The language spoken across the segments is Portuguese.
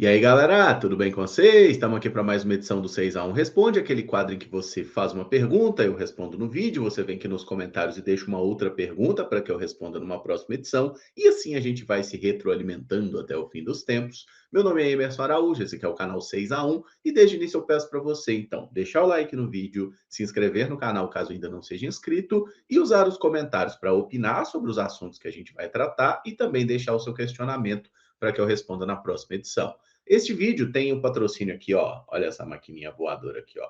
E aí, galera, tudo bem com vocês? Estamos aqui para mais uma edição do 6 a 1 Responde, aquele quadro em que você faz uma pergunta, eu respondo no vídeo, você vem aqui nos comentários e deixa uma outra pergunta para que eu responda numa próxima edição, e assim a gente vai se retroalimentando até o fim dos tempos. Meu nome é Emerson Araújo, esse aqui é o canal 6 a 1, e desde o início eu peço para você, então, deixar o like no vídeo, se inscrever no canal caso ainda não seja inscrito, e usar os comentários para opinar sobre os assuntos que a gente vai tratar, e também deixar o seu questionamento para que eu responda na próxima edição. Este vídeo tem o patrocínio aqui, ó. Olha essa maquininha voadora aqui, ó.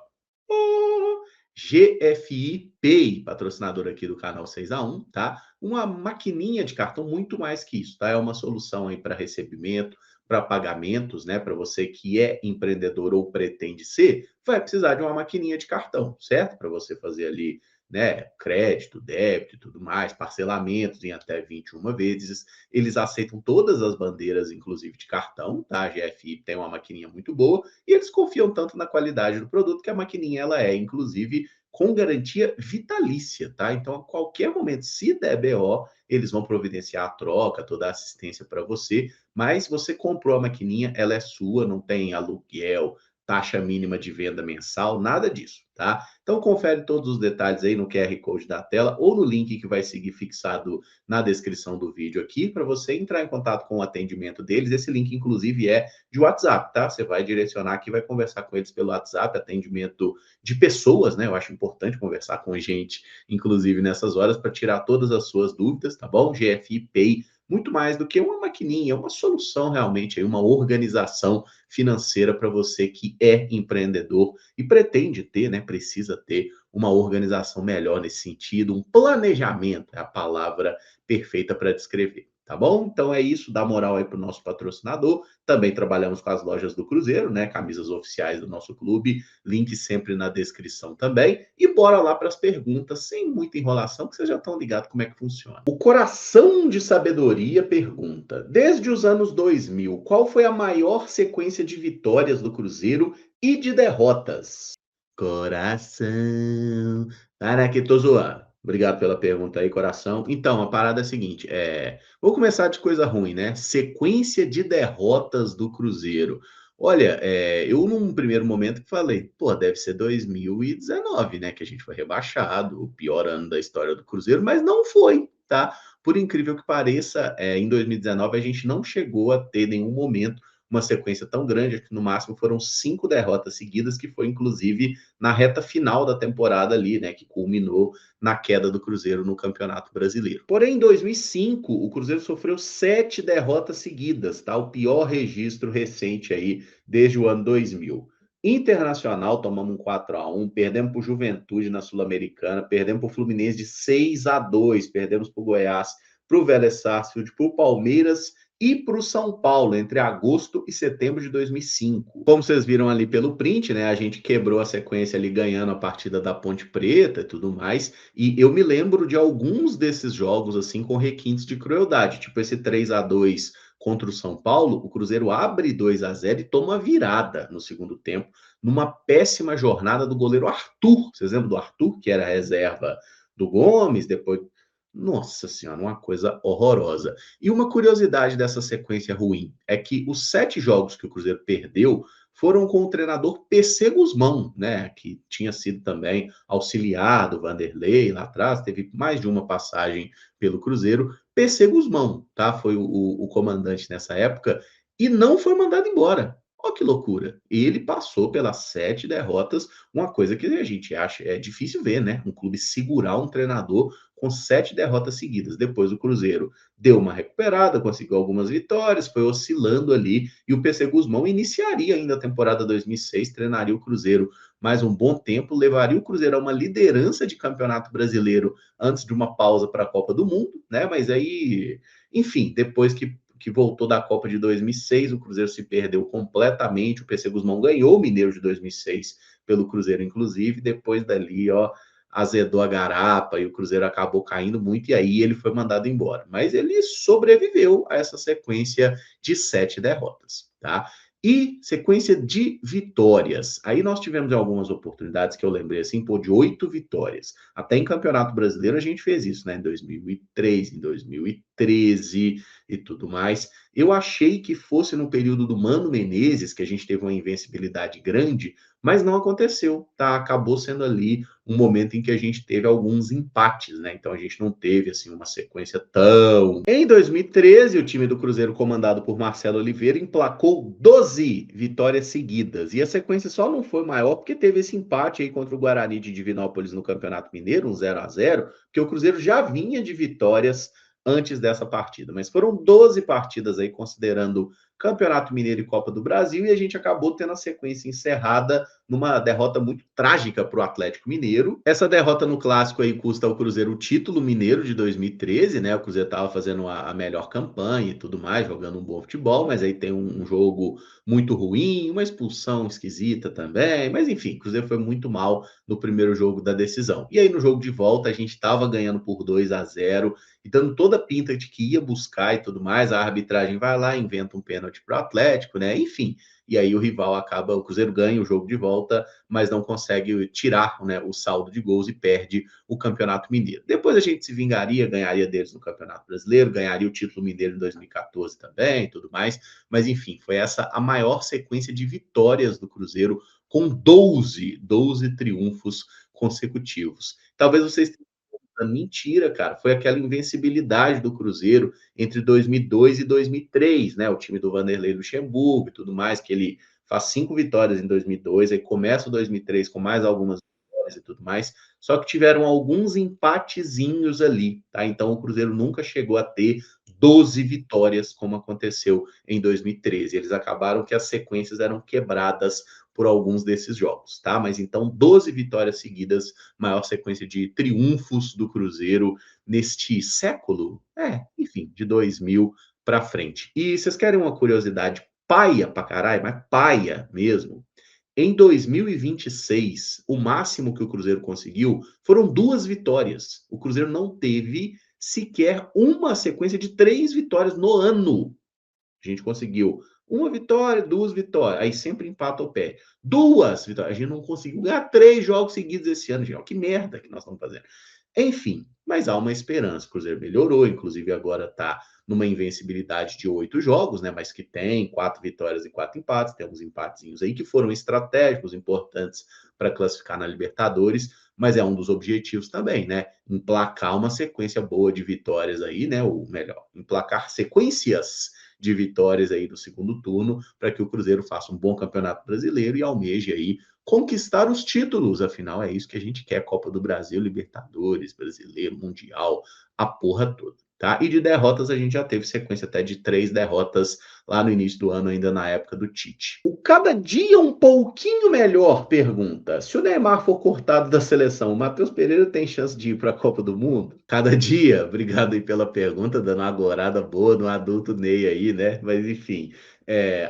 GFI Pay, patrocinador aqui do canal 6 a 1, tá? Uma maquininha de cartão, muito mais que isso, tá? É uma solução aí para recebimento, para pagamentos, né? Para você que é empreendedor ou pretende ser, vai precisar de uma maquininha de cartão, certo? Para você fazer ali, né, crédito, débito e tudo mais, parcelamentos em até 21 vezes. Eles aceitam todas as bandeiras, inclusive de cartão, tá? A GFI tem uma maquininha muito boa e eles confiam tanto na qualidade do produto que a maquininha ela é, inclusive, com garantia vitalícia, tá? Então, a qualquer momento, se der BO, eles vão providenciar a troca, toda a assistência para você, mas você comprou a maquininha, ela é sua, não tem aluguel, taxa mínima de venda mensal, nada disso, tá? Então, confere todos os detalhes aí no QR Code da tela ou no link que vai seguir fixado na descrição do vídeo aqui para você entrar em contato com o atendimento deles. Esse link, inclusive, é de WhatsApp, tá? Você vai direcionar aqui, vai conversar com eles pelo WhatsApp, atendimento de pessoas, né? Eu acho importante conversar com gente, inclusive nessas horas, para tirar todas as suas dúvidas, tá bom? GFI Pay, muito mais do que uma maquininha, é uma solução realmente, uma organização financeira para você que é empreendedor e pretende ter, né? Precisa ter uma organização melhor nesse sentido, um planejamento é a palavra perfeita para descrever, tá bom? Então é isso, dá moral aí para o nosso patrocinador. Também trabalhamos com as lojas do Cruzeiro, né? Camisas oficiais do nosso clube, link sempre na descrição também. E bora lá para as perguntas, sem muita enrolação, que vocês já estão ligados como é que funciona. O Coração de Sabedoria pergunta: desde os anos 2000, qual foi a maior sequência de vitórias do Cruzeiro e de derrotas? Coração. Para que tô zoando. Obrigado pela pergunta aí, coração. Então, a parada é a seguinte, vou começar de coisa ruim, né? Sequência de derrotas do Cruzeiro. Olha, eu num primeiro momento que falei, pô, deve ser 2019, né? Que a gente foi rebaixado, o pior ano da história do Cruzeiro, mas não foi, tá? Por incrível que pareça, em 2019 a gente não chegou a ter nenhum momento uma sequência tão grande, acho que no máximo foram 5 derrotas seguidas, que foi inclusive na reta final da temporada ali, né, que culminou na queda do Cruzeiro no Campeonato Brasileiro. Porém, em 2005, o Cruzeiro sofreu 7 derrotas seguidas, tá? O pior registro recente aí desde o ano 2000. Internacional, tomamos um 4-1, perdemos para o Juventude na Sul-Americana, perdemos para o Fluminense de 6-2, perdemos para o Goiás, para o Vélez Sarsfield, para o Palmeiras e para o São Paulo entre agosto e setembro de 2005. Como vocês viram ali pelo print, né, a gente quebrou a sequência ali ganhando a partida da Ponte Preta e tudo mais, e eu me lembro de alguns desses jogos assim com requintes de crueldade, tipo esse 3-2 contra o São Paulo, o Cruzeiro abre 2-0 e toma virada no segundo tempo, numa péssima jornada do goleiro Arthur. Vocês lembram do Arthur, que era a reserva do Gomes, depois nossa senhora, uma coisa horrorosa. E uma curiosidade dessa sequência ruim é que os 7 jogos que o Cruzeiro perdeu foram com o treinador PC Guzmão, né? Que tinha sido também auxiliar do Vanderlei lá atrás, teve mais de uma passagem pelo Cruzeiro. PC Guzmão, tá? Foi o comandante nessa época e não foi mandado embora. Olha que loucura. Ele passou pelas 7 derrotas, uma coisa que a gente acha difícil ver, né? Um clube segurar um treinador com 7 derrotas seguidas. Depois o Cruzeiro deu uma recuperada, conseguiu algumas vitórias, foi oscilando ali, e o PC Guzmão iniciaria ainda a temporada 2006, treinaria o Cruzeiro mais um bom tempo, levaria o Cruzeiro a uma liderança de campeonato brasileiro antes de uma pausa para a Copa do Mundo, né? Mas aí, enfim, depois que voltou da Copa de 2006, o Cruzeiro se perdeu completamente, o PC Guzmão ganhou o Mineiro de 2006 pelo Cruzeiro, inclusive, depois dali, ó, azedou a garapa e o Cruzeiro acabou caindo muito, e aí ele foi mandado embora. Mas ele sobreviveu a essa sequência de 7 derrotas, tá? E sequência de vitórias. Aí nós tivemos algumas oportunidades que eu lembrei assim, pô, de 8 vitórias. Até em Campeonato Brasileiro a gente fez isso, né? Em 2003, em 2003, 2013 e tudo mais. Eu achei que fosse no período do Mano Menezes que a gente teve uma invencibilidade grande, mas não aconteceu, tá? Acabou sendo ali um momento em que a gente teve alguns empates, né? Então a gente não teve assim uma sequência tão. Em 2013, o time do Cruzeiro, comandado por Marcelo Oliveira, emplacou 12 vitórias seguidas. E a sequência só não foi maior porque teve esse empate aí contra o Guarani de Divinópolis no Campeonato Mineiro, um 0-0, porque o Cruzeiro já vinha de vitórias antes dessa partida. Mas foram 12 partidas aí, considerando Campeonato Mineiro e Copa do Brasil, e a gente acabou tendo a sequência encerrada numa derrota muito trágica para o Atlético Mineiro. Essa derrota no Clássico aí custa ao Cruzeiro o título mineiro de 2013, né? O Cruzeiro estava fazendo a melhor campanha e tudo mais, jogando um bom futebol, mas aí tem um jogo muito ruim, uma expulsão esquisita também, mas enfim, o Cruzeiro foi muito mal no primeiro jogo da decisão. E aí no jogo de volta a gente estava ganhando por 2-0 e dando toda a pinta de que ia buscar e tudo mais, a arbitragem vai lá, inventa um pênalti para o Atlético, né? Enfim, e aí o rival acaba, o Cruzeiro ganha o jogo de volta, mas não consegue tirar, né, o saldo de gols e perde o Campeonato Mineiro. Depois a gente se vingaria, ganharia deles no Campeonato Brasileiro, ganharia o título mineiro em 2014 também, e tudo mais, mas enfim, foi essa a maior sequência de vitórias do Cruzeiro, com 12 triunfos consecutivos. Talvez vocês mentira, cara. Foi aquela invencibilidade do Cruzeiro entre 2002 e 2003, né? O time do Vanderlei Luxemburgo e tudo mais, que ele faz 5 vitórias em 2002, aí começa o 2003 com mais algumas vitórias e tudo mais. Só que tiveram alguns empatezinhos ali, tá? Então o Cruzeiro nunca chegou a ter 12 vitórias, como aconteceu em 2013. Eles acabaram que as sequências eram quebradas por alguns desses jogos, tá? Mas então 12 vitórias seguidas, maior sequência de triunfos do Cruzeiro neste século, enfim, de 2000 para frente. E vocês querem uma curiosidade paia pra caralho, mas paia mesmo? Em 2026, o máximo que o Cruzeiro conseguiu foram 2 vitórias. O Cruzeiro não teve sequer uma sequência de 3 vitórias no ano. A gente conseguiu uma vitória, 2 vitórias, aí sempre empata ou perde. 2 vitórias, a gente não conseguiu ganhar 3 jogos seguidos esse ano, gente. Que merda que nós estamos fazendo. Enfim, mas há uma esperança. O Cruzeiro melhorou, inclusive agora está numa invencibilidade de 8 jogos, né? Mas que tem 4 vitórias e 4 empates. Tem uns empatezinhos aí que foram estratégicos, importantes para classificar na Libertadores, mas é um dos objetivos também, né? Emplacar uma sequência boa de vitórias aí, né? Ou melhor, emplacar sequências de vitórias aí do segundo turno, para que o Cruzeiro faça um bom campeonato brasileiro e almeje aí conquistar os títulos. Afinal, é isso que a gente quer: Copa do Brasil, Libertadores, Brasileiro, Mundial, a porra toda. Tá? E de derrotas, a gente já teve sequência até de 3 derrotas lá no início do ano, ainda na época do Tite. O Cada Dia um Pouquinho Melhor pergunta: se o Neymar for cortado da seleção, o Matheus Pereira tem chance de ir para a Copa do Mundo? Cada dia, obrigado aí pela pergunta, dando uma agorada boa no adulto Ney aí, né? Mas enfim,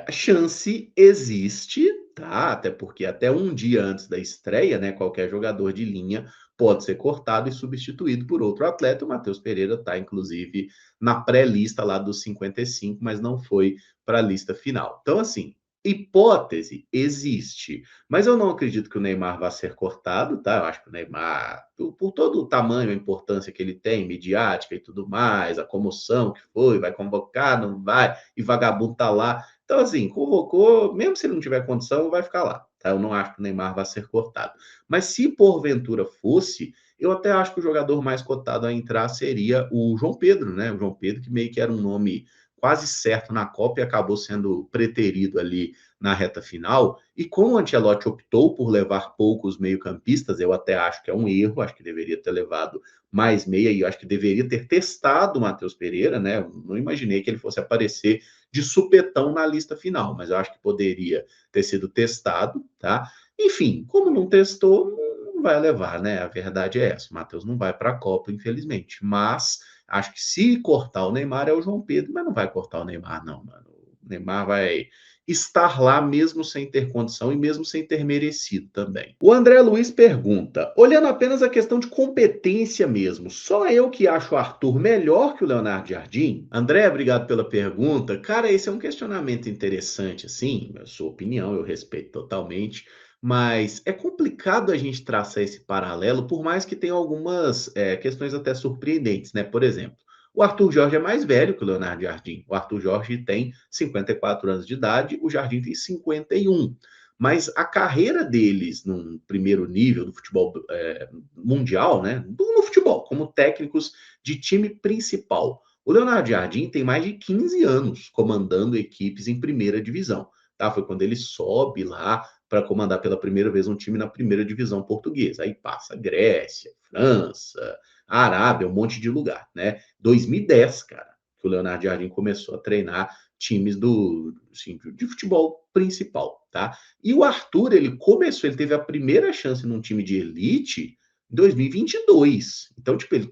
a chance existe, tá? Até porque até um dia antes da estreia, né, qualquer jogador de linha pode ser cortado e substituído por outro atleta. O Matheus Pereira está, inclusive, na pré-lista lá dos 55, mas não foi para a lista final. Então, assim, hipótese existe, mas eu não acredito que o Neymar vá ser cortado, tá? Eu acho que o Neymar, por todo o tamanho, a importância que ele tem, midiática e tudo mais, a comoção que foi, vai convocar, não vai, e vagabundo tá lá. Então, assim, convocou, mesmo se ele não tiver condição, vai ficar lá, tá? Eu não acho que o Neymar vá ser cortado. Mas se porventura fosse, eu até acho que o jogador mais cotado a entrar seria o João Pedro, né? O João Pedro, que meio que era um nome quase certo na Copa e acabou sendo preterido ali na reta final. E como o Ancelotti optou por levar poucos meio-campistas, eu até acho que é um erro, acho que deveria ter levado mais meia e acho que deveria ter testado o Matheus Pereira, né? Eu não imaginei que ele fosse aparecer de supetão na lista final, mas eu acho que poderia ter sido testado, tá? Enfim, como não testou, não vai levar, né? A verdade é essa. O Matheus não vai para a Copa, infelizmente. Mas acho que se cortar o Neymar é o João Pedro, mas não vai cortar o Neymar, não, mano. O Neymar vai estar lá mesmo sem ter condição e mesmo sem ter merecido também. O André Luiz pergunta: olhando apenas a questão de competência mesmo, só eu que acho o Arthur melhor que o Leonardo Jardim? André, obrigado pela pergunta. Cara, esse é um questionamento interessante, assim, a sua opinião, eu respeito totalmente. Mas é complicado a gente traçar esse paralelo, por mais que tenha algumas questões até surpreendentes, né? Por exemplo, O Arthur Jorge é mais velho que o Leonardo Jardim. O Arthur Jorge tem 54 anos de idade, o Jardim tem 51. Mas a carreira deles num primeiro nível do futebol mundial, né? No futebol, como técnicos de time principal. O Leonardo Jardim tem mais de 15 anos comandando equipes em primeira divisão. Tá? Foi quando ele sobe lá para comandar pela primeira vez um time na primeira divisão portuguesa. Aí passa Grécia, França, Arábia, um monte de lugar, né? 2010, cara, que o Leonardo Jardim começou a treinar times assim, de futebol principal, tá? E o Arthur, ele teve a primeira chance num time de elite em 2022. Então, tipo, ele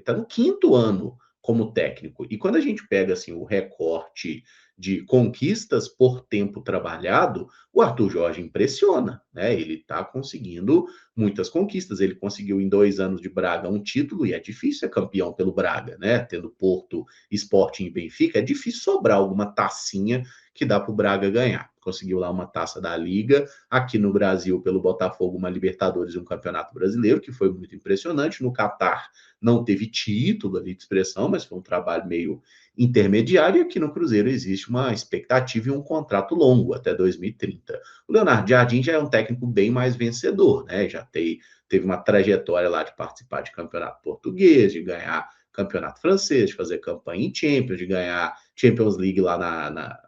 tá no quinto ano como técnico. E quando a gente pega assim o recorte de conquistas por tempo trabalhado, o Arthur Jorge impressiona, né? Ele está conseguindo muitas conquistas. Ele conseguiu em 2 anos de Braga um título, e é difícil ser campeão pelo Braga, né? Tendo Porto, Sporting e Benfica, é difícil sobrar alguma tacinha que dá para o Braga ganhar. Conseguiu lá uma taça da Liga, aqui no Brasil, pelo Botafogo, uma Libertadores e um Campeonato Brasileiro, que foi muito impressionante. No Catar não teve título ali de expressão, mas foi um trabalho meio intermediário, e aqui no Cruzeiro existe uma expectativa e um contrato longo até 2030. O Leonardo Jardim já é um técnico bem mais vencedor, né? Já teve uma trajetória lá de participar de campeonato português, de ganhar campeonato francês, de fazer campanha em Champions, de ganhar Champions League lá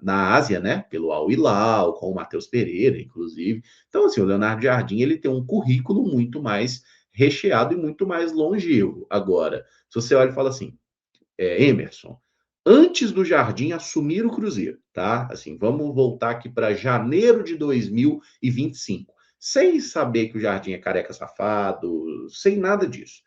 na Ásia, né? Pelo Al Hilal, com o Matheus Pereira, inclusive. Então, assim, o Leonardo Jardim, ele tem um currículo muito mais recheado e muito mais longevo. Agora, se você olha e fala assim, Emerson, antes do Jardim assumir o Cruzeiro, tá? Assim, vamos voltar aqui para janeiro de 2025, sem saber que o Jardim é careca safado, sem nada disso.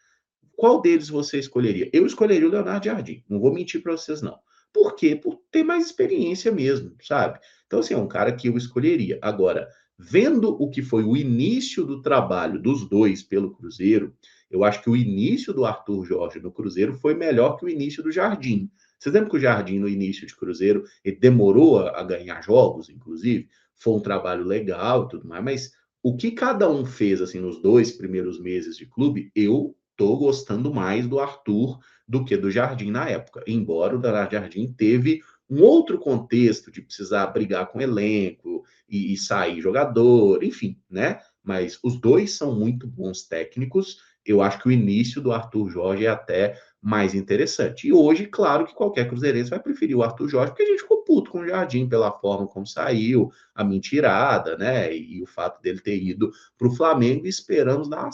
Qual deles você escolheria? Eu escolheria o Leonardo Jardim, não vou mentir para vocês, não. Por quê? Por ter mais experiência mesmo, sabe? Então, assim, é um cara que eu escolheria. Agora, vendo o que foi o início do trabalho dos dois pelo Cruzeiro, eu acho que o início do Arthur Jorge no Cruzeiro foi melhor que o início do Jardim. Vocês lembram que o Jardim, no início de Cruzeiro, ele demorou a ganhar jogos, inclusive? Foi um trabalho legal e tudo mais, mas o que cada um fez, assim, nos 2 primeiros meses de clube, eu tô gostando mais do Arthur do que do Jardim na época. Embora o Leonardo Jardim teve um outro contexto de precisar brigar com o elenco e sair jogador, enfim, né? Mas os dois são muito bons técnicos. Eu acho que o início do Arthur Jorge é até mais interessante. E hoje, claro que qualquer cruzeirense vai preferir o Arthur Jorge, porque a gente ficou puto com o Jardim pela forma como saiu, a mentirada, né? E o fato dele ter ido para o Flamengo, e esperamos dar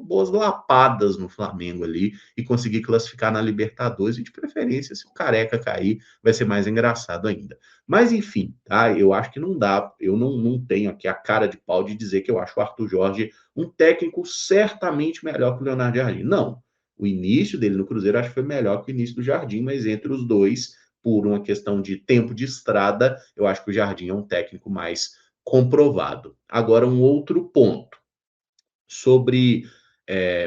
boas lapadas no Flamengo ali e conseguir classificar na Libertadores, e de preferência, se o Careca cair, vai ser mais engraçado ainda. Mas enfim, tá? Eu acho que não dá, eu não tenho aqui a cara de pau de dizer que eu acho o Arthur Jorge um técnico certamente melhor que o Leonardo Jardim. Não. O início dele no Cruzeiro acho que foi melhor que o início do Jardim, mas entre os dois, por uma questão de tempo de estrada, eu acho que o Jardim é um técnico mais comprovado. Agora, um outro ponto sobre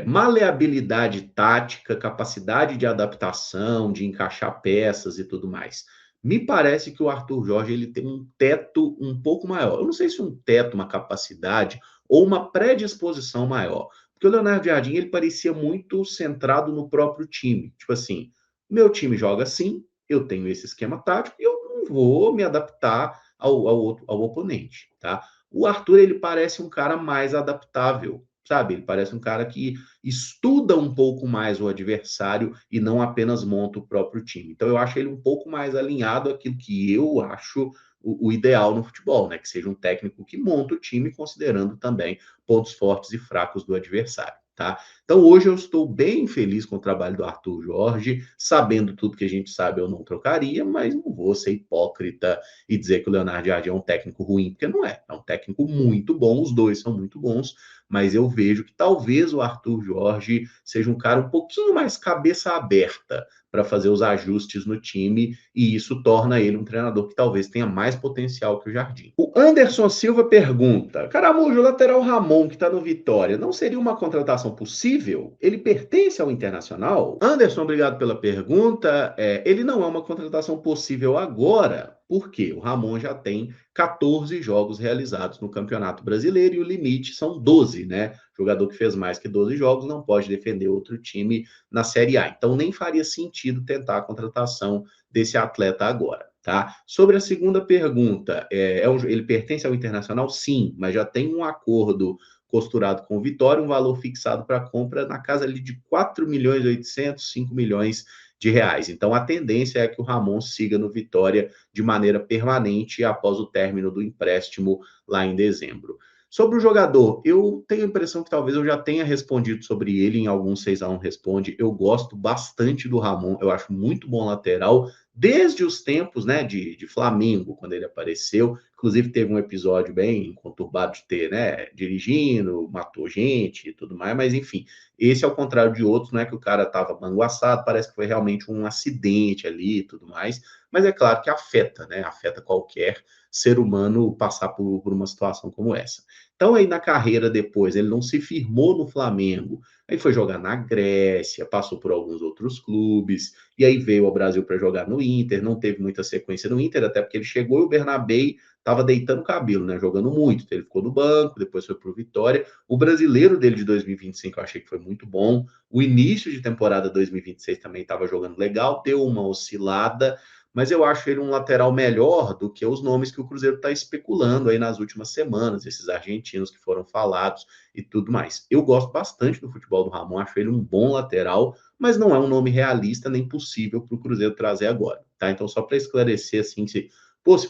maleabilidade tática, capacidade de adaptação, de encaixar peças e tudo mais. Me parece que o Arthur Jorge ele tem um teto um pouco maior. Eu não sei se um teto, uma capacidade ou uma predisposição maior. Porque o Leonardo Jardim ele parecia muito centrado no próprio time. Tipo assim, meu time joga assim, eu tenho esse esquema tático e eu não vou me adaptar ao oponente, tá? O Arthur ele parece um cara mais adaptável, sabe? Ele parece um cara que estuda um pouco mais o adversário e não apenas monta o próprio time. Então eu acho ele um pouco mais alinhado àquilo que eu acho o ideal no futebol, né? Que seja um técnico que monta o time considerando também pontos fortes e fracos do adversário. Tá? Então hoje eu estou bem feliz com o trabalho do Arthur Jorge, sabendo tudo que a gente sabe eu não trocaria, mas não vou ser hipócrita e dizer que o Leonardo Jardim é um técnico ruim, porque não é. É um técnico muito bom, os dois são muito bons, mas eu vejo que talvez o Arthur Jorge seja um cara um pouquinho mais cabeça aberta para fazer os ajustes no time, e isso torna ele um treinador que talvez tenha mais potencial que o Jardim. O Anderson Silva pergunta: Caramujo, o lateral Ramon, que está no Vitória, não seria uma contratação possível possível? Ele pertence ao Internacional? Anderson, obrigado pela pergunta. Ele não é uma contratação possível agora, porque o Ramon já tem 14 jogos realizados no Campeonato Brasileiro e o limite são 12, né? Jogador que fez mais que 12 jogos não pode defender outro time na Série A. Então nem faria sentido tentar a contratação desse atleta agora. Tá? Sobre a segunda pergunta, ele pertence ao Internacional? Sim, mas já tem um acordo costurado com o Vitória, um valor fixado para compra na casa ali de 4 milhões e 800, 5 milhões de reais. Então a tendência é que o Ramon siga no Vitória de maneira permanente após o término do empréstimo lá em dezembro. Sobre o jogador, eu tenho a impressão que talvez eu já tenha respondido sobre ele em algum 6x1 Responde. Eu gosto bastante do Ramon, eu acho muito bom lateral, desde os tempos, né, de Flamengo, quando ele apareceu. Inclusive teve um episódio bem conturbado de ter, né, dirigindo, matou gente e tudo mais, mas enfim, esse ao contrário de outros, não é que o cara estava manguaçado, parece que foi realmente um acidente ali e tudo mais, mas é claro que afeta, né, afeta qualquer ser humano passar por uma situação como essa. Então aí na carreira depois, ele não se firmou no Flamengo, aí foi jogar na Grécia, passou por alguns outros clubes, e aí veio ao Brasil para jogar no Inter, não teve muita sequência no Inter, até porque ele chegou e o Bernabéu estava deitando cabelo, né? Jogando muito. Então ele ficou no banco, depois foi para o Vitória. O brasileiro dele de 2025 eu achei que foi muito bom. O início de temporada 2026 também estava jogando legal, deu uma oscilada, mas eu acho ele um lateral melhor do que os nomes que o Cruzeiro está especulando aí nas últimas semanas, esses argentinos que foram falados e tudo mais. Eu gosto bastante do futebol do Ramon, acho ele um bom lateral, mas não é um nome realista nem possível para o Cruzeiro trazer agora, tá? Então, só para esclarecer, assim, se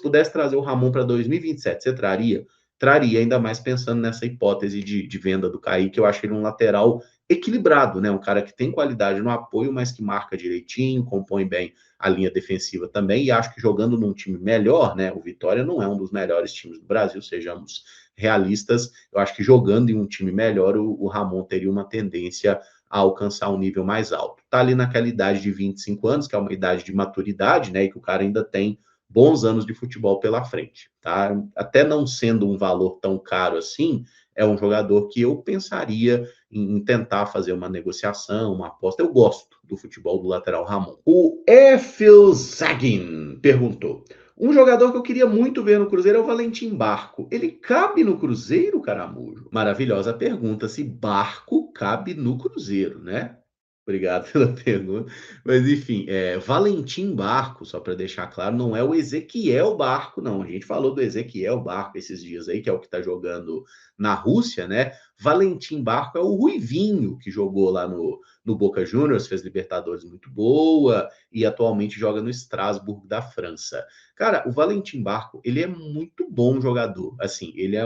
pudesse trazer o Ramon para 2027, você traria? Traria, ainda mais pensando nessa hipótese de venda do Kaique, eu acho ele um lateral equilibrado, né? Um cara que tem qualidade no apoio, mas que marca direitinho, compõe bem a linha defensiva também, e acho que jogando num time melhor, né? O Vitória não é um dos melhores times do Brasil, sejamos realistas. Eu acho que jogando em um time melhor, o Ramon teria uma tendência a alcançar um nível mais alto. Tá ali naquela idade de 25 anos, que é uma idade de maturidade, né? E que o cara ainda tem bons anos de futebol pela frente, tá? Até não sendo um valor tão caro assim, é um jogador que eu pensaria em tentar fazer uma negociação, uma aposta. Eu gosto do futebol do lateral Ramon. O Efil Zagin perguntou: um jogador que eu queria muito ver no Cruzeiro é o Valentim Barco. Ele cabe no Cruzeiro, Caramujo? Maravilhosa pergunta, se Barco cabe no Cruzeiro, né? Obrigado pela pergunta. Mas, enfim, Valentim Barco, só para deixar claro, não é o Ezequiel Barco, não. A gente falou do Ezequiel Barco esses dias aí, que é o que está jogando na Rússia, né? Valentim Barco é o Ruivinho, que jogou lá no Boca Juniors, fez Libertadores muito boa e atualmente joga no Strasbourg da França. Cara, o Valentim Barco, ele é muito bom jogador. Assim, ele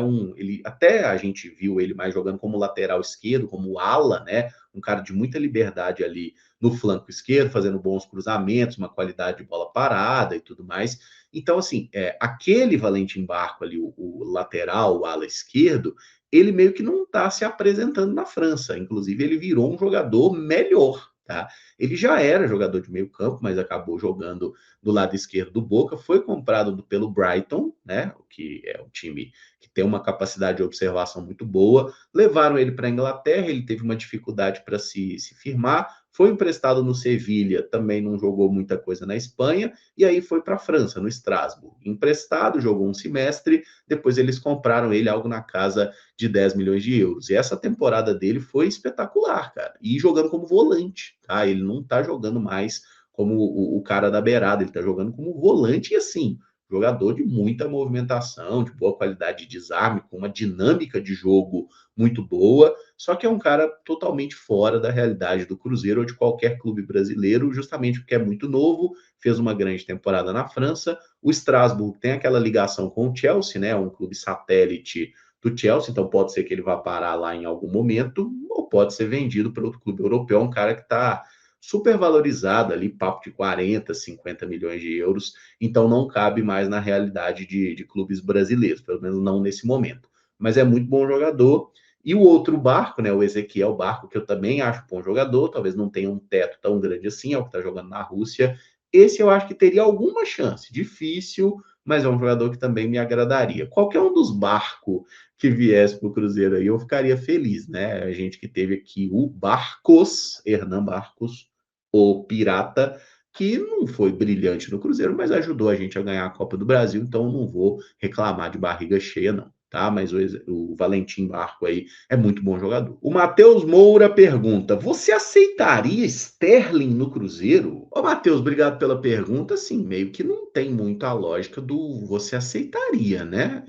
até a gente viu ele mais jogando como lateral esquerdo, como ala, né? Um cara de muita liberdade ali no flanco esquerdo, fazendo bons cruzamentos, uma qualidade de bola parada e tudo mais. Então, assim, aquele Valentim Barco ali, o lateral, o ala esquerdo, ele meio que não está se apresentando na França. Inclusive, ele virou um jogador melhor, tá? Ele já era jogador de meio campo, mas acabou jogando do lado esquerdo do Boca, foi comprado pelo Brighton, né? O que é um time que tem uma capacidade de observação muito boa. Levaram ele para a Inglaterra, ele teve uma dificuldade para se firmar, foi emprestado no Sevilha, também não jogou muita coisa na Espanha, e aí foi para a França, no Strasbourg. Emprestado, jogou um semestre, depois eles compraram ele algo na casa de 10 milhões de euros. E essa temporada dele foi espetacular, cara. E jogando como volante, tá? Ele não tá jogando mais como o cara da beirada, ele tá jogando como volante e assim, jogador de muita movimentação, de boa qualidade de desarme, com uma dinâmica de jogo muito boa, só que é um cara totalmente fora da realidade do Cruzeiro ou de qualquer clube brasileiro, justamente porque é muito novo, fez uma grande temporada na França. O Strasbourg tem aquela ligação com o Chelsea, né? Um clube satélite do Chelsea, então pode ser que ele vá parar lá em algum momento, ou pode ser vendido para outro clube europeu, um cara que está super valorizado ali, papo de 40, 50 milhões de euros, então não cabe mais na realidade de clubes brasileiros, pelo menos não nesse momento. Mas é muito bom jogador. E o outro Barco, né, o Ezequiel Barco, que eu também acho bom jogador, talvez não tenha um teto tão grande assim, é o que está jogando na Rússia, esse eu acho que teria alguma chance. Difícil, mas é um jogador que também me agradaria. Qualquer um dos Barcos que viesse para o Cruzeiro aí, eu ficaria feliz, né? A gente que teve aqui o Barcos, Hernan Barcos, o Pirata, que não foi brilhante no Cruzeiro, mas ajudou a gente a ganhar a Copa do Brasil, então não vou reclamar de barriga cheia, não. Tá, mas o Valentim Barco aí é muito bom jogador. O Matheus Moura pergunta: você aceitaria Sterling no Cruzeiro? Ô, Matheus, obrigado pela pergunta. Sim, meio que não tem muito a lógica do você aceitaria, né?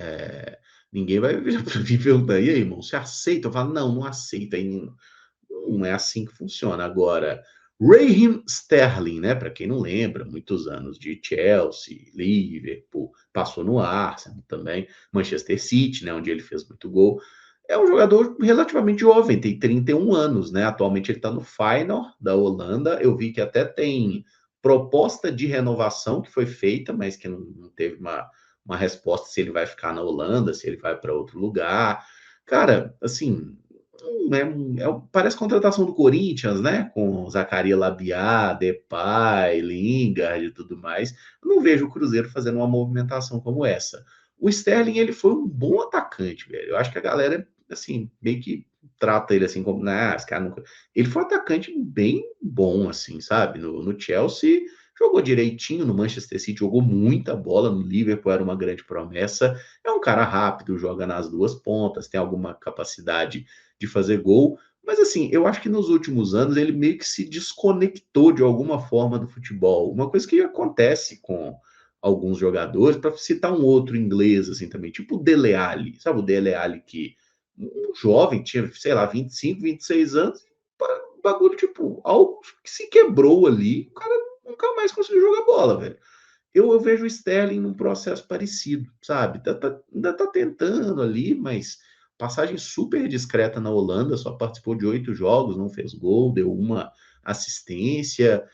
Ninguém vai virar para mim e perguntar: e aí, irmão, você aceita? Eu falo: não, não aceita. Aí não é assim que funciona. Agora, Raheem Sterling, né? Para quem não lembra, muitos anos de Chelsea, Liverpool, passou no Arsenal também, Manchester City, né? Onde ele fez muito gol. É um jogador relativamente jovem, tem 31 anos, né? Atualmente ele está no Feyenoord da Holanda. Eu vi que até tem proposta de renovação que foi feita, mas que não teve uma resposta se ele vai ficar na Holanda, se ele vai para outro lugar. Cara, assim, parece contratação do Corinthians, né? Com Zacaria Labiá, Depay, Lingard e tudo mais. Eu não vejo o Cruzeiro fazendo uma movimentação como essa. O Sterling, ele foi um bom atacante, velho. Eu acho que a galera, assim, meio que trata ele assim como, né, esse cara nunca... Ele foi um atacante bem bom, assim, sabe? No Chelsea, jogou direitinho, no Manchester City jogou muita bola, no Liverpool era uma grande promessa. É um cara rápido, joga nas duas pontas, tem alguma capacidade de fazer gol. Mas assim, eu acho que nos últimos anos ele meio que se desconectou de alguma forma do futebol. Uma coisa que acontece com alguns jogadores, para citar um outro inglês assim também, tipo o Dele Alli, sabe o Dele Alli que um jovem tinha, sei lá, 25, 26 anos, um bagulho tipo, algo que se quebrou ali, o cara nunca mais conseguiu jogar bola, velho. Eu vejo o Sterling num processo parecido, sabe? Ainda tá tentando ali, mas passagem super discreta na Holanda, só participou de 8 jogos, não fez gol, deu uma assistência.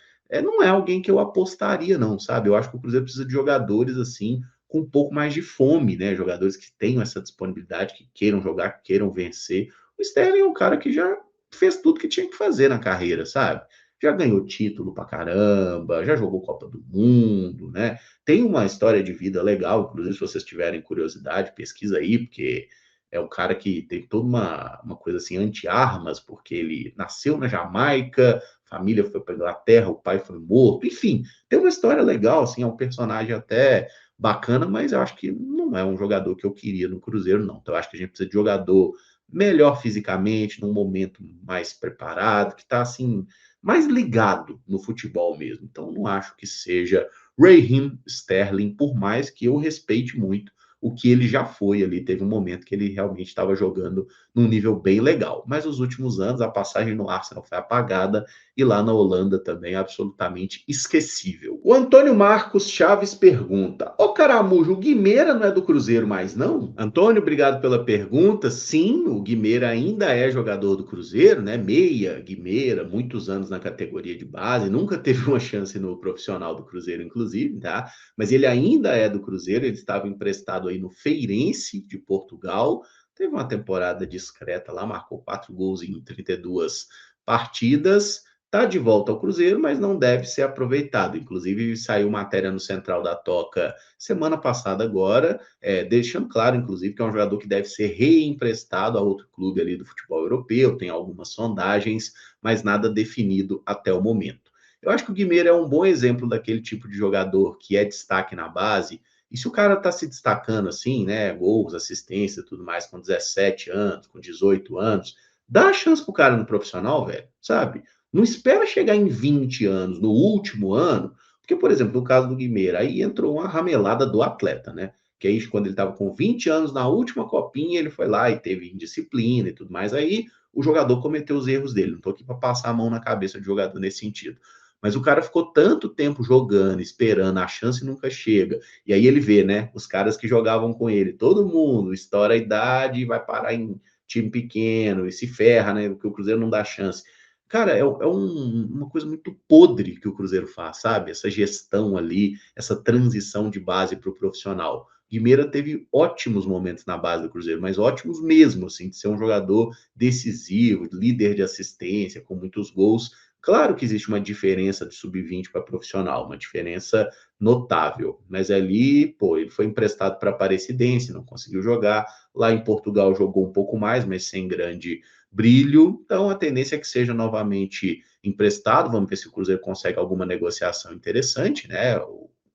Não é alguém que eu apostaria, não, sabe? Eu acho que o Cruzeiro precisa de jogadores assim, com um pouco mais de fome, né? Jogadores que tenham essa disponibilidade, que queiram jogar, que queiram vencer. O Sterling é um cara que já fez tudo que tinha que fazer na carreira, sabe? Já ganhou título pra caramba, já jogou Copa do Mundo, né? Tem uma história de vida legal, inclusive se vocês tiverem curiosidade, pesquisa aí, porque é um cara que tem toda uma coisa assim, anti-armas, porque ele nasceu na Jamaica, família foi para Inglaterra, o pai foi morto, enfim, tem uma história legal, assim, é um personagem até bacana, mas eu acho que não é um jogador que eu queria no Cruzeiro, não. Então eu acho que a gente precisa de jogador melhor fisicamente, num momento mais preparado, que está assim mais ligado no futebol mesmo. Então não acho que seja Raheem Sterling, por mais que eu respeite muito o que ele já foi ali, teve um momento que ele realmente estava jogando num nível bem legal. Mas os últimos anos, a passagem no Arsenal foi apagada e lá na Holanda também absolutamente esquecível. O Antônio Marcos Chaves pergunta: Ô Caramujo, o Guimeira não é do Cruzeiro mais, não? Antônio, obrigado pela pergunta. Sim, o Guimeira ainda é jogador do Cruzeiro, né? Meia, Guimeira, muitos anos na categoria de base, nunca teve uma chance no profissional do Cruzeiro, inclusive, tá? Mas ele ainda é do Cruzeiro, ele estava emprestado aí no Feirense de Portugal, teve uma temporada discreta lá, marcou 4 gols em 32 partidas, está de volta ao Cruzeiro, mas não deve ser aproveitado. Inclusive, saiu matéria no Central da Toca semana passada agora, deixando claro, inclusive, que é um jogador que deve ser reemprestado a outro clube ali do futebol europeu, tem algumas sondagens, mas nada definido até o momento. Eu acho que o Guimeira é um bom exemplo daquele tipo de jogador que é destaque na base. E se o cara tá se destacando assim, né? Gols, assistência, tudo mais, com 17 anos, com 18 anos, dá a chance pro cara no profissional, velho, sabe? Não espera chegar em 20 anos, no último ano, porque, por exemplo, no caso do Guimeira, aí entrou uma ramelada do atleta, né? Que aí, quando ele estava com 20 anos, na última copinha, ele foi lá e teve indisciplina e tudo mais. Aí o jogador cometeu os erros dele. Não tô aqui para passar a mão na cabeça de jogador nesse sentido. Mas o cara ficou tanto tempo jogando, esperando, a chance nunca chega. E aí ele vê, né? Os caras que jogavam com ele, todo mundo estoura a idade e vai parar em time pequeno e se ferra, né? Porque o Cruzeiro não dá chance. Cara, uma coisa muito podre que o Cruzeiro faz, sabe? Essa gestão ali, essa transição de base para o profissional. Guimeira teve ótimos momentos na base do Cruzeiro, mas ótimos mesmo, assim, de ser um jogador decisivo, líder de assistência, com muitos gols, Claro que existe uma diferença de sub-20 para profissional, uma diferença notável, mas ali, pô, ele foi emprestado para a Aparecidense, não conseguiu jogar. Lá em Portugal jogou um pouco mais, mas sem grande brilho. Então a tendência é que seja novamente emprestado. Vamos ver se o Cruzeiro consegue alguma negociação interessante, né?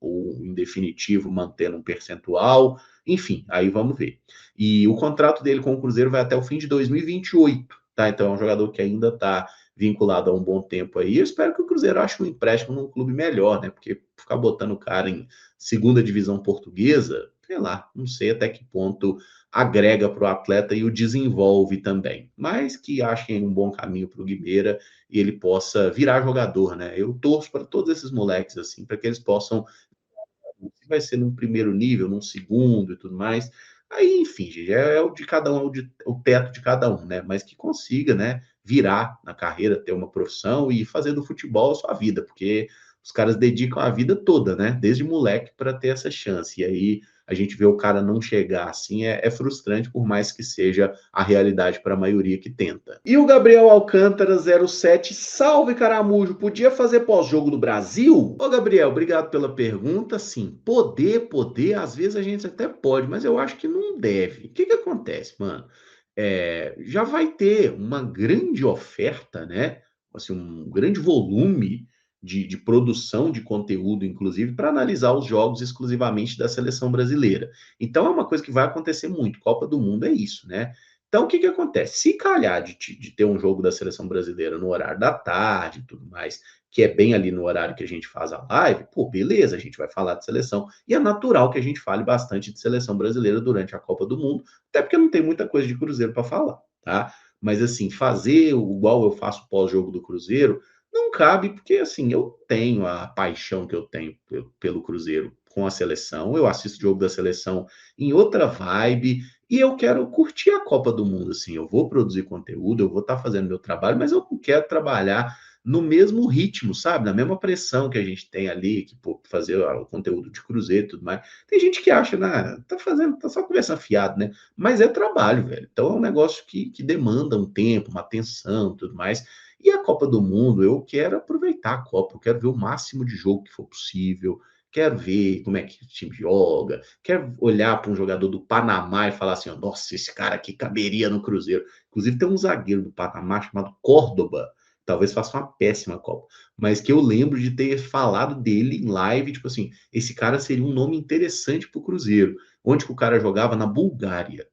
Ou em definitivo, mantendo um percentual. Enfim, aí vamos ver. E o contrato dele com o Cruzeiro vai até o fim de 2028, tá? Então é um jogador que ainda está vinculado há um bom tempo aí. Eu espero que o Cruzeiro ache um empréstimo num clube melhor, né? Porque ficar botando o cara em segunda divisão portuguesa, sei lá, não sei até que ponto agrega para o atleta e o desenvolve também. Mas que achem um bom caminho para o Guibeira e ele possa virar jogador, né? Eu torço para todos esses moleques assim, para que eles possam, se vai ser num primeiro nível, num segundo e tudo mais. Aí, enfim, gente, é o de cada um, o teto de cada um, né? Mas que consiga, né, virar na carreira, ter uma profissão e fazer do futebol a sua vida, porque os caras dedicam a vida toda, né? Desde moleque para ter essa chance. E aí a gente vê o cara não chegar assim, é frustrante, por mais que seja a realidade para a maioria que tenta. E o Gabriel Alcântara 07, salve Caramujo, podia fazer pós-jogo do Brasil? Ô Gabriel, obrigado pela pergunta. Sim, poder, às vezes a gente até pode, mas eu acho que não deve. O que que acontece, mano? Já vai ter uma grande oferta, né? Assim, um grande volume de produção de conteúdo, inclusive, para analisar os jogos exclusivamente da seleção brasileira. Então, é uma coisa que vai acontecer muito. Copa do Mundo é isso, né? Então, o que que acontece? Se calhar de ter um jogo da seleção brasileira no horário da tarde e tudo mais, que é bem ali no horário que a gente faz a live, pô, beleza, a gente vai falar de seleção. E é natural que a gente fale bastante de seleção brasileira durante a Copa do Mundo, até porque não tem muita coisa de Cruzeiro para falar, tá? Mas assim, fazer igual eu faço pós-jogo do Cruzeiro, não cabe, porque assim, eu tenho a paixão que eu tenho pelo Cruzeiro com a seleção, eu assisto o jogo da seleção em outra vibe, e eu quero curtir a Copa do Mundo, assim, eu vou produzir conteúdo, eu vou estar fazendo meu trabalho, mas eu não quero trabalhar no mesmo ritmo, sabe? Na mesma pressão que a gente tem ali, que pô, fazer o conteúdo de Cruzeiro e tudo mais. Tem gente que acha, né, tá fazendo, tá só conversa fiado, né? Mas é trabalho, velho. Então é um negócio que demanda um tempo, uma atenção, tudo mais. E a Copa do Mundo, eu quero aproveitar a Copa, eu quero ver o máximo de jogo que for possível, quero ver como é que o time joga, quero olhar para um jogador do Panamá e falar assim, ó, nossa, esse cara aqui caberia no Cruzeiro. Inclusive tem um zagueiro do Panamá chamado Córdoba, talvez faça uma péssima Copa, mas que eu lembro de ter falado dele em live, tipo assim, esse cara seria um nome interessante para o Cruzeiro. Onde que o cara jogava? Na Bulgária.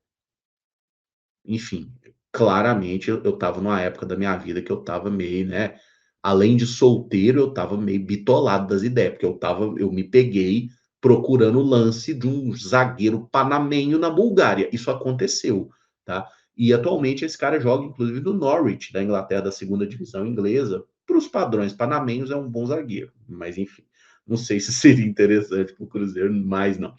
Enfim, claramente eu estava numa época da minha vida que eu estava meio, né? Além de solteiro, eu estava meio bitolado das ideias, porque eu me peguei procurando o lance de um zagueiro panamenho na Bulgária. Isso aconteceu, tá? E atualmente esse cara joga, inclusive, no Norwich, da Inglaterra, da segunda divisão inglesa. Para os padrões panamenhos, é um bom zagueiro. Mas, enfim, não sei se seria interessante para o Cruzeiro, mais não.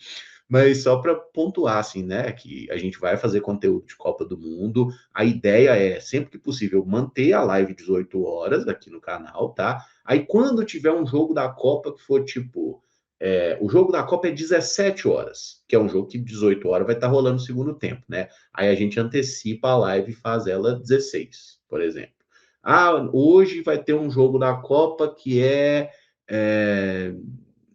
Mas só para pontuar, assim, né, que a gente vai fazer conteúdo de Copa do Mundo. A ideia é, sempre que possível, manter a live 18 horas aqui no canal, tá? Aí quando tiver um jogo da Copa que for tipo. O jogo da Copa é 17 horas, que é um jogo que 18 horas vai estar rolando no segundo tempo, né? Aí a gente antecipa a live e faz ela 16, por exemplo. Ah, hoje vai ter um jogo da Copa que é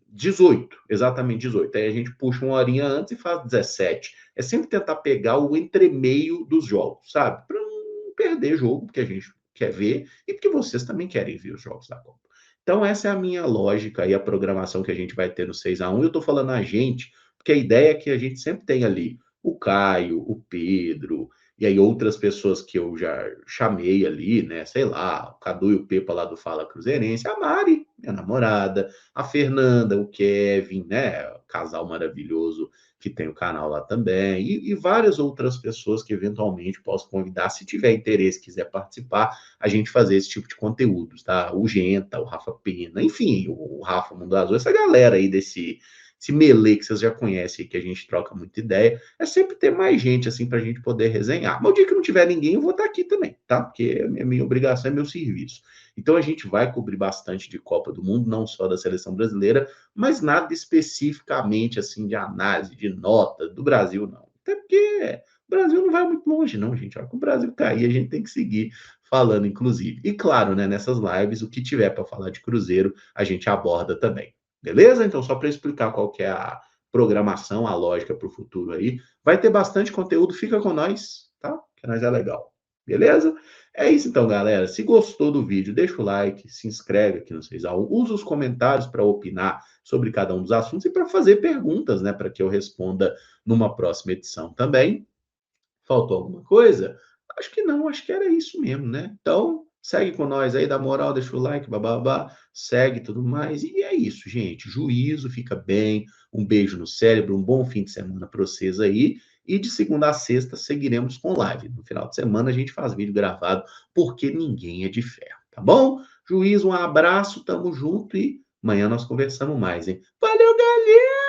18, exatamente 18. Aí a gente puxa uma horinha antes e faz 17. É sempre tentar pegar o entremeio dos jogos, sabe? Para não perder jogo, porque a gente quer ver e porque vocês também querem ver os jogos da Copa. Então, essa é a minha lógica e a programação que a gente vai ter no 6x1. Eu estou falando a gente, porque a ideia é que a gente sempre tem ali o Caio, o Pedro, e aí outras pessoas que eu já chamei ali, né? Sei lá, o Cadu e o Pepa lá do Fala Cruzeirense, a Mari, minha namorada, a Fernanda, o Kevin, né? O casal maravilhoso que tem o canal lá também, e várias outras pessoas que eventualmente posso convidar, se tiver interesse, quiser participar, a gente fazer esse tipo de conteúdos, tá? O Genta, o Rafa Pena, enfim, o Rafa Mundo Azul, essa galera aí desse esse melee que vocês já conhecem, que a gente troca muita ideia, é sempre ter mais gente assim para a gente poder resenhar. Mas o dia que não tiver ninguém, eu vou estar aqui também, tá? Porque é minha obrigação, é meu serviço. Então a gente vai cobrir bastante de Copa do Mundo, não só da seleção brasileira, mas nada especificamente assim de análise, de nota do Brasil, não. Até porque o Brasil não vai muito longe, não, gente. A hora que o Brasil cair, a gente tem que seguir falando, inclusive. E claro, né, nessas lives, o que tiver para falar de Cruzeiro, a gente aborda também. Beleza? Então, só para explicar qual que é a programação, a lógica para o futuro aí. Vai ter bastante conteúdo, fica com nós, tá? Que nós é legal. Beleza? É isso então, galera. Se gostou do vídeo, deixa o like, se inscreve aqui no 6x1, usa os comentários para opinar sobre cada um dos assuntos e para fazer perguntas, né, para que eu responda numa próxima edição também. Faltou alguma coisa? Acho que não, acho que era isso mesmo, né? Então, segue com nós aí, dá moral, deixa o like, bababá, segue e tudo mais. E é isso, gente. Juízo, fica bem. Um beijo no cérebro, um bom fim de semana para vocês aí. E de segunda a sexta seguiremos com live. No final de semana a gente faz vídeo gravado, porque ninguém é de ferro, tá bom? Juízo, um abraço, tamo junto e amanhã nós conversamos mais, hein? Valeu, galera!